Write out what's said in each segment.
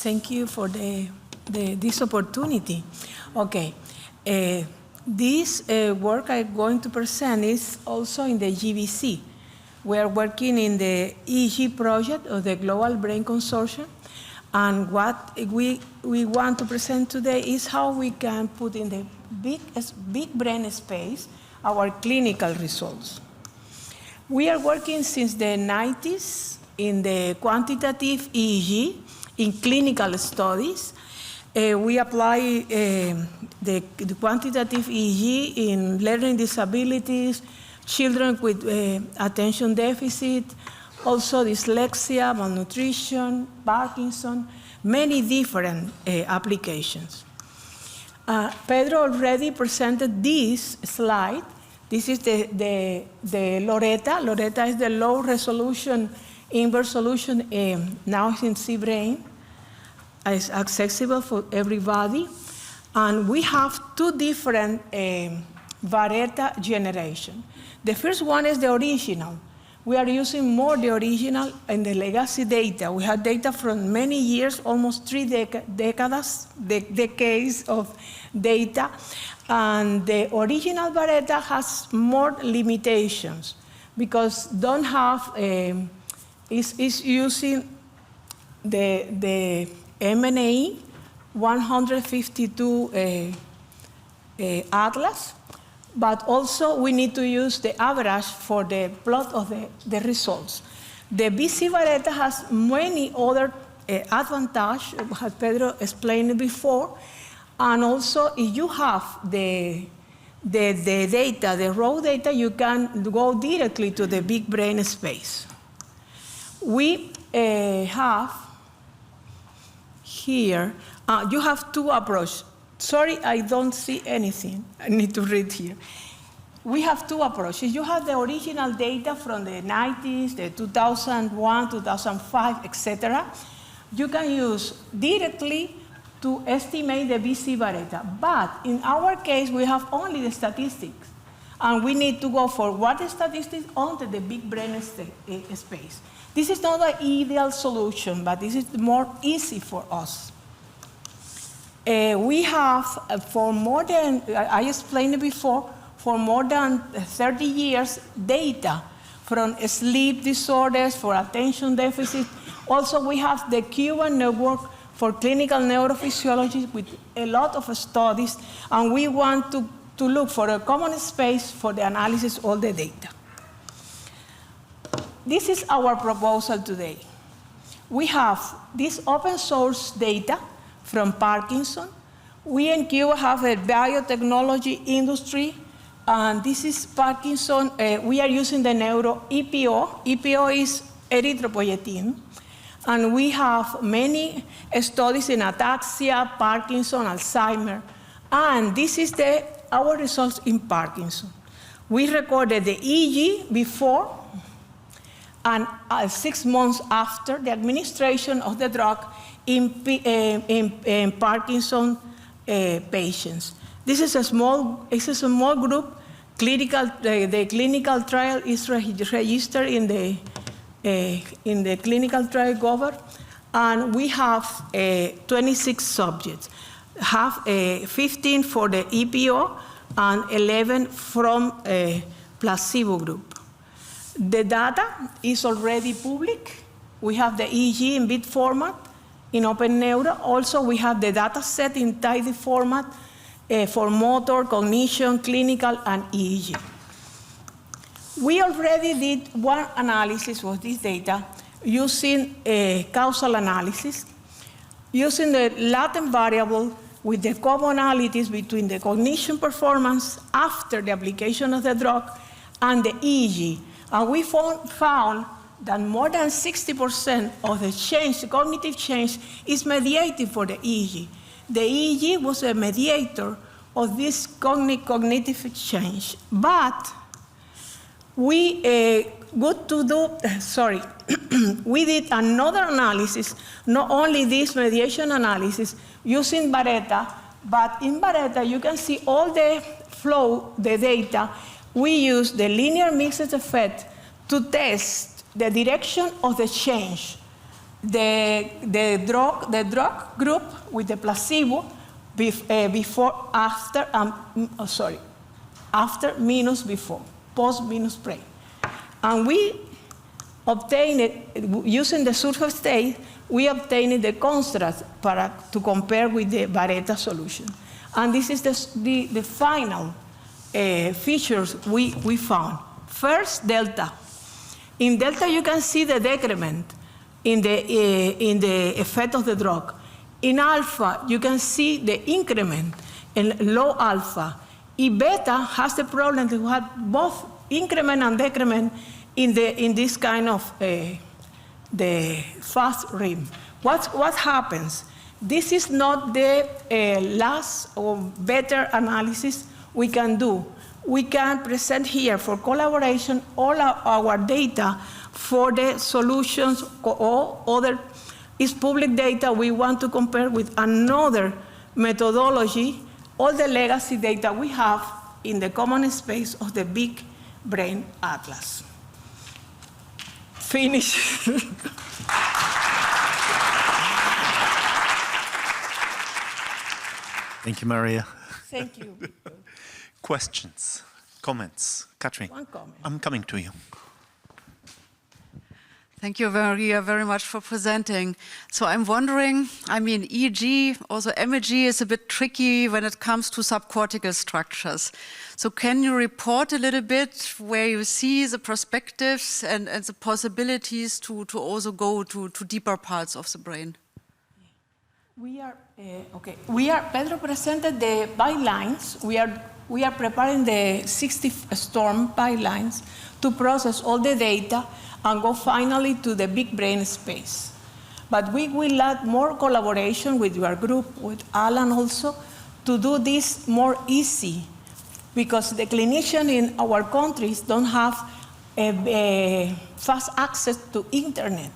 Thank you for this opportunity. Okay, this work I'm going to present is also in the GBC. We are working in the EEG project of the Global Brain Consortium, and what we want to present today is how we can put in the big brain space our clinical results. We are working since the 90s in the quantitative EEG in clinical studies. We apply the quantitative EEG in learning disabilities, children with attention deficit, also dyslexia, malnutrition, Parkinson, many different applications. Pedro already presented this slide. This is the Loretta. Loretta is the low resolution inverse solution now in C-Brain. It's accessible for everybody. And we have two different Vareta generation. The first one is the original. We are using more the original and the legacy data. We have data from many years, almost 3 decades of data. And the original Vareta has more limitations because don't have, is using the MNE 152 atlas, but also we need to use the average for the plot of the results. The BC Vareta has many other advantages, as Pedro explained before, and also if you have the data, the raw data, you can go directly to the big brain space. We have here, you have two approaches. Sorry, I don't see anything. I need to read here. We have two approaches. You have the original data from the 90s, the 2001, 2005, etc. You can use directly to estimate the BC Vareta. But in our case, we have only the statistics. And we need to go for what statistics onto the big brain space. This is not an ideal solution, but this is more easy for us. We have, for more than, I explained it before, for more than 30 years, data from sleep disorders, for attention deficit. Also, we have the Cuban network for clinical neurophysiology with a lot of studies, and we want to look for a common space for the analysis of all the data. This is our proposal today. We have this open source data from Parkinson. We in Cuba have a biotechnology industry, and this is Parkinson. We are using the EPO. EPO is erythropoietin. And we have many studies in ataxia, Parkinson, Alzheimer. And this is our results in Parkinson. We recorded the EEG before and 6 months after the administration of the drug in Parkinson patients. This is a small group. The clinical trial is registered in the clinical trial government, and we have 26 subjects. Have 15 for the EPO and 11 from a placebo group. The data is already public. We have the EEG in bit format in Open Neuro. Also, we have the data set in tidy format for motor, cognition, clinical, and EEG. We already did one analysis of this data using a causal analysis, using the latent variable with the commonalities between the cognition performance after the application of the drug and the EEG. And we found that more than 60% of the change, the cognitive change, is mediated for the EEG. The EEG was a mediator of this cognitive change. But we we did another analysis, not only this mediation analysis, using Vareta, but in Vareta you can see all the flow, the data. We use the linear mixed effect to test the direction of the change the drug group with the placebo before, after, after minus before, post minus pre. And we obtained it, using the surface state, we obtained the contrast to compare with the Vareta solution. And this is the final features we found. First, delta. In delta, you can see the decrement in the effect of the drug. In alpha, you can see the increment in low alpha. In beta has the problem to have both increment and decrement in this kind of the fast rhythm. What happens? This is not the last or better analysis we can do. We can present here for collaboration all our data for the solutions or other is public data we want to compare with another methodology, all the legacy data we have in the common space of the BigBrain Atlas. Finish. Thank you, Maria. Thank you. Questions, comments? Katrin, One comment. I'm coming to you. Thank you, Maria, very much for presenting. So I'm wondering, I mean, EEG, also MEG is a bit tricky when it comes to subcortical structures. So can you report a little bit where you see the perspectives and the possibilities to also go to deeper parts of the brain? We are, Pedro presented the bylines. We are preparing the 60 storm bylines to process all the data and go finally to the BigBrain space. But we will add more collaboration with your group, with Alan also, to do this more easy, because the clinicians in our countries don't have fast access to internet.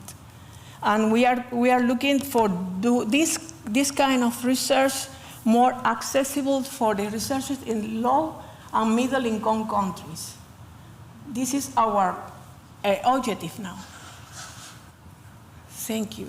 And we are looking for this kind of research more accessible for the researchers in low and middle income countries. This is our objective now. Thank you.